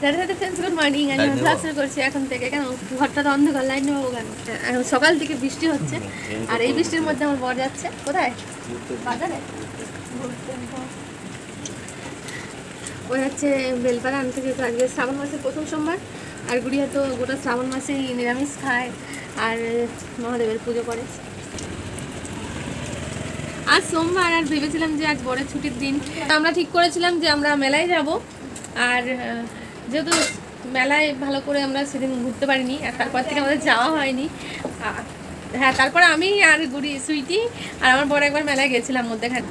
রাতে রাতে friends good morning. আমি ক্লাস শুরু করছি এখন থেকে। কেন ঘরটা তো অন্ধকার, লাইট নেবো কেন? এখন সকাল থেকে বৃষ্টি হচ্ছে, আর এই বৃষ্টির মধ্যে আমার বর যাচ্ছে কোথায়? বাজারে। ওই হচ্ছে বেলপাড়া আনতে, যেহেতু আজকে শ্রাবণ মাসের প্রথম সোমবার, আর গুড়িয়া তো গোটা শ্রাবণ মাসেই নিরামিষ খায় আর মহাদেবের পুজো করে। আজ সোমবার, আর ভেবেছিলাম যে আজ বড় ছুটির দিন, আমরা ঠিক করেছিলাম যে আমরা মেলায় যাব। আর যেহেতু মেলায় ভালো করে আমরা সেদিন ঘুরতে পারিনি, আর তারপর থেকে আমাদের যাওয়া হয়নি। হ্যাঁ, তারপরে আমি আর গুড়ি সুইটি আর আমার বড় একবার মেলায় গেছিলাম মধ্যেখানে।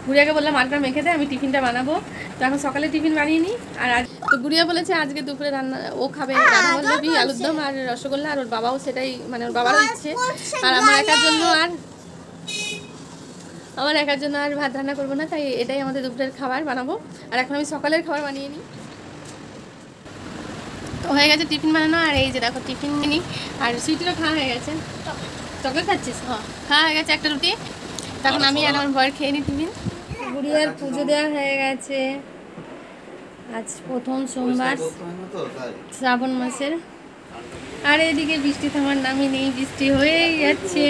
গুড়িয়াকে বললাম আটটা মেখে দে, আমি টিফিনটা বানাবো। তো এখন সকালে টিফিন বানিয়ে নিই। আর তো গুড়িয়া বলেছে আজকে দুপুরে রান্না ও খাবে রান্নাবল্লভী, আলুর দম আর রসগোল্লা, আর ওর বাবাও সেটাই, মানে ওর বাবারও ইচ্ছে। আর আমার একার জন্য আর ভাত রান্না করবো না, তাই এটাই আমাদের দুপুরের খাবার বানাবো। আর এখন আমি সকালের খাবার বানিয়ে নিই। তো হয়ে গেছে টিফিন বানানো, আর এই যে দেখো টিফিন নিই। আর সুইটিরও খাওয়া হয়ে গেছে। চকলেট খাচ্ছিস? হ্যাঁ, খাওয়া হয়ে গেছে একটা রুটি। তখন আমি আর আমার বর খেয়ে নিই টিফিন। গুড়িয়ার পুজো দেওয়া হয়ে গেছে। আজ প্রথম সোমবার শ্রাবণ মাসের। আর এদিকে বৃষ্টি থামার নামই নেই, বৃষ্টি হয়েই যাচ্ছে।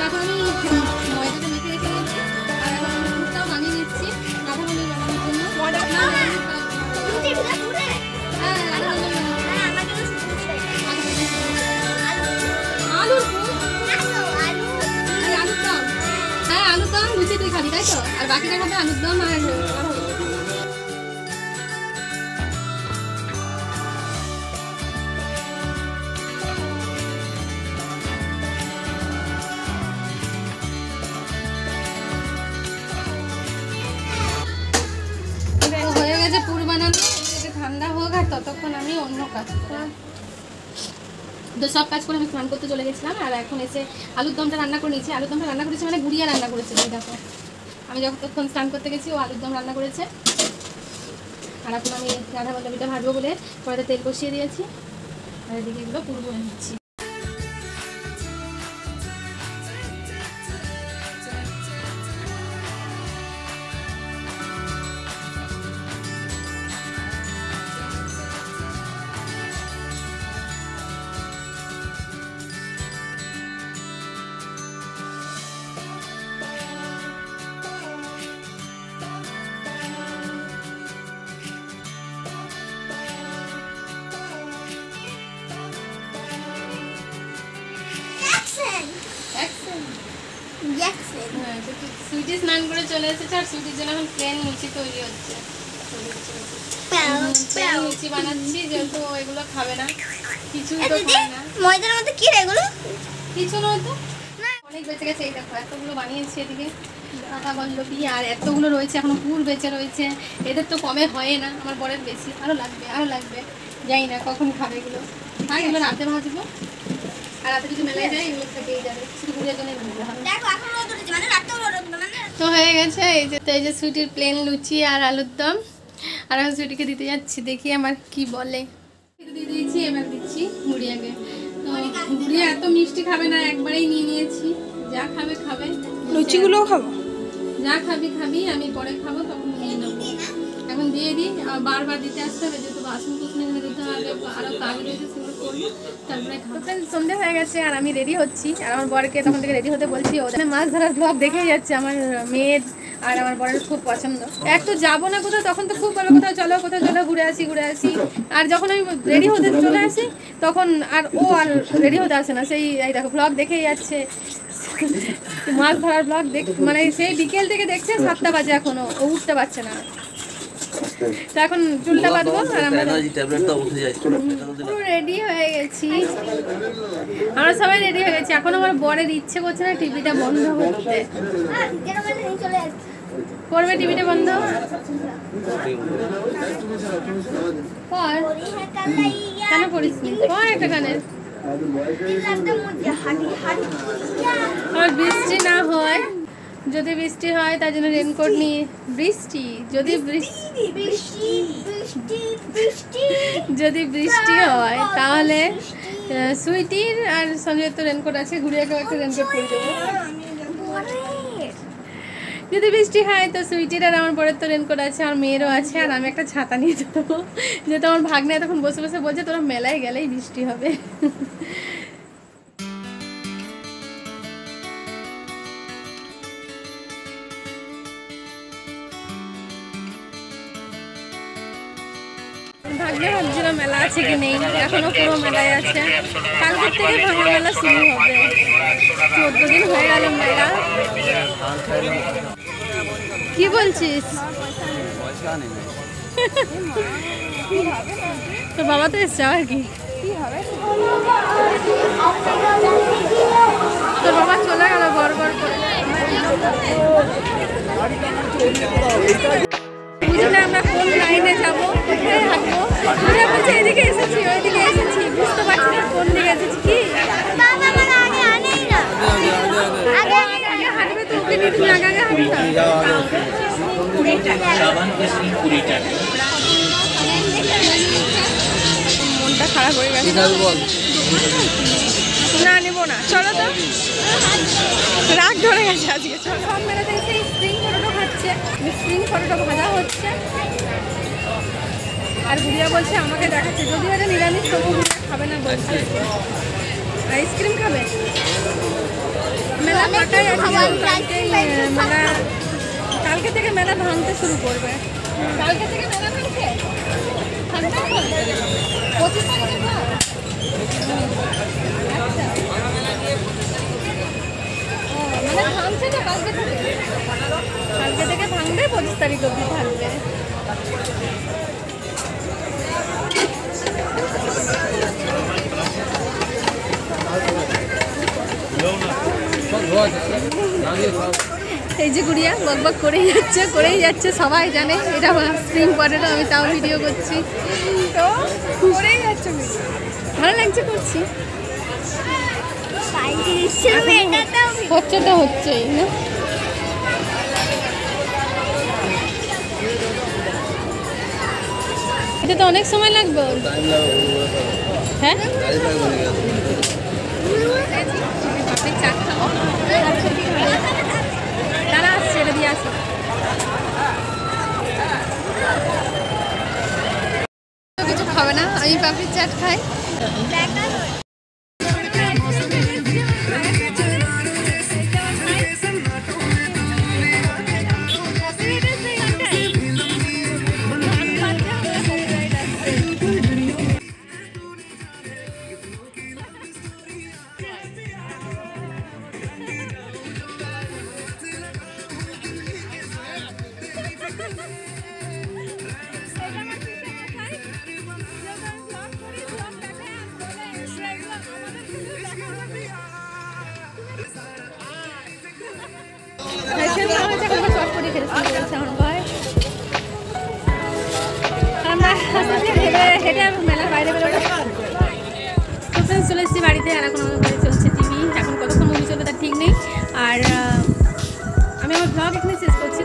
এখন আমি ময়দাটা মেখে রেখে দিচ্ছি, আর এখন আমি দুধটাও বানিয়ে নিচ্ছি কাঠামোলি বানানোর জন্য। আলুর দম, হ্যাঁ আলুর দম লুচি তুই খাবি তাই তো, আর বাকিটা খাবে আলুর দম আর হয়ে গেছে পুর বানানো। ঠান্ডা হোক, আর ততক্ষণ আমি অন্য কাজ করব। তো সব কাজ করে আমি স্নান করতে চলে গেছিলাম, আর এখন এসে আলুর দমটা রান্না করে নিয়েছি। আলুর দমটা রান্না করেছি মানে গুড়িয়া রান্না করেছে। দেখো আমি যতক্ষণ স্নান করতে গেছি ও আলুর দম রান্না করেছে। আর এখন আমি রাধাবল্লভীটা ভাজবো বলে কড়াইতে তেল বসিয়ে দিয়েছি, আর এদিকে এগুলো পুর করে নিচ্ছি। সুইটি স্নান করে চলে এসেছে, আর সুইটির জন্য এখন প্লেন লুচি তৈরি হচ্ছে। লুচি বানাচ্ছি, যেহেতু এগুলো খাবে না, কিছুই তো খাবে না। ময়দার মধ্যে কি রে এগুলো? কিছু নয় তো, অনেক বেঁচে গেছে। এই দেখো এতগুলো বানিয়েছি, এদিকে রাধাবল্লভী আর এতগুলো রয়েছে, এখনো পুর বেঁচে রয়েছে। এদের তো কমে হয় না, আমার বরের বেশি, আরও লাগবে। জানি না কখন খাবে এগুলো। আর এগুলো রাতে ভাজবো, আর রাতে যদি মেলায় যায় এগুলো থেকেই যাবে, শুধু গুড়িয়ার জন্যই ভাজবো। তো হয়ে গেছে এই যে সুইটির প্লেন লুচি আর আলুর দম। আর আমি সুইটিকে দিতে যাচ্ছি, দেখি আমার কি বলে। দিয়ে দিয়েছি, এবার দিচ্ছি গুড়িয়াকে। তো গুড়িয়া এত মিষ্টি খাবে না, একবারেই নিয়ে নিয়েছি। যা খাবে লুচিগুলোও খাবো, যা খাবি, আমি পরে খাবো, তখন নিয়ে নেবো। এখন দিয়ে দিই, বারবার দিতে আসতে হবে, যেহেতু বাসন কুসন এখানে দিতে হবে, আরও কাজ রয়েছে সেগুলো করবো, তারপরে খাবো। সন্ধ্যে হয়ে গেছে, আর আমি রেডি হচ্ছি, আর আমার বরকে তখন থেকে রেডি হতে বলছি। ওখানে মাছ ধরার ব্লগ দেখেই যাচ্ছে, আমার মেয়ের আর আমার বরের খুব পছন্দ। এক তো যাবো না কোথাও, তখন তো খুব বলো কোথাও চলো ঘুরে আসি। আর যখন আমি রেডি হতে চলে আসি, তখন আর ও আর রেডি হতে আসে না। সেই এই দেখো ব্লগ দেখেই যাচ্ছে, মাছ ধরার ব্লগ মানে সেই বিকেল থেকে দেখছে, 7টা বাজে এখনো ও উঠতে পারছে না। তো এখন চুলটা বাঁধবো আর আমরা এনার্জি ট্যাবলেটটা উঠে যায় পুরো রেডি হয়ে গেছি। আমরা সবাই রেডি হয়ে গেছি। এখন আমার বরের ইচ্ছে করছে না টিভিটা বন্ধ করতে। করবে টিভিটা বন্ধ কর। কেন করিস নি? কর একটা গানের। আর বৃষ্টি না হয়, যদি বৃষ্টি হয় তার জন্য রেনকোট নিয়ে যদি বৃষ্টি হয় তাহলে সুইটির আর সঞ্জয়ের তো রেনকোট আছে, গুড়িয়াকেও একটা রেনকোট পরে দেবো। যদি বৃষ্টি হয় তো সুইটির আর আমার বরের তো রেনকোট আছে, আর মেয়েরও আছে, আর আমি একটা ছাতা নিয়ে দেবো। যেহেতু আমার ভাগ্নে তখন বসে বসে বলছে তোরা মেলায় গেলেই বৃষ্টি হবে। ভাগ্নে ভাবছিল মেলা আছে কি নেই, এখনো পুরো মেলায় আছে। কালকে থেকে ভাঙা মেলা শুরু হবে। 14 দিন হয়ে গেল মেলা। কি বলছিস? তো বাবা তো এসছে আর কি। তোর বাবা চলে গেল গড় গড় করে। বুঝলে আমরা কোন লাইনে যাবো, কোথায় হাঁটবো? ঘুরে বলছে এদিকে এসেছি ওইদিকে এসেছি, বুঝতে পারছি না কোন দিকে এসেছি। কি আগে হাঁটবে তো ওকে নিয়ে তুমি আগে আগে হাঁটবে। মনটা খারাপ হয়ে গেছে। না নেবো না, চলো তো। রাগ ধরে গেছে আজকে। সব মেলাতে এসে স্প্রিং ফটোটা খাচ্ছে, স্প্রিং ফটোটা ভাজা হচ্ছে। আর গুড়িয়া বলছে আমাকে দেখাচ্ছে, যদিও এটা নিরামিষ তবু গুড়িয়া খাবে না বলছে। আইসক্রিম খাবে। মেলা ফাঁকাই আছে, মেলা কালকে থেকে মেলা ভাঙতে শুরু করবে। কালকে থেকে মেলা ভাঙছে 25 তারিখে। আচ্ছা মানে ভাঙছে না কালকে থেকে ভাঙবে, 25 তারিখ অবধি থাকবে। এই যে গুড়িয়া বকবক করেই যাচ্ছে, সবাই জানে এটা স্প্রিং পটেটো, আমি তাও ভিডিও করছি। তো করেই যাচ্ছে, ভালো লাগছে করছি। হচ্ছে তো হচ্ছেই না। এটা তো অনেক সময় লাগবে। হ্যাঁ তারা আসছে, এটা দিয়ে আসো। কিছু খাবে না, আমি পাপড়ির চাট খাই। হেঁটে মেলার বাইরে বেরোবো। চলে এসেছি বাড়িতে, আর এখন আমাদের বাড়ি চলছে টিভি। এখন কতক্ষণ মুভি চলবে তার ঠিক নেই। আর আমি আমার ব্লগ এখানে শেষ করছি।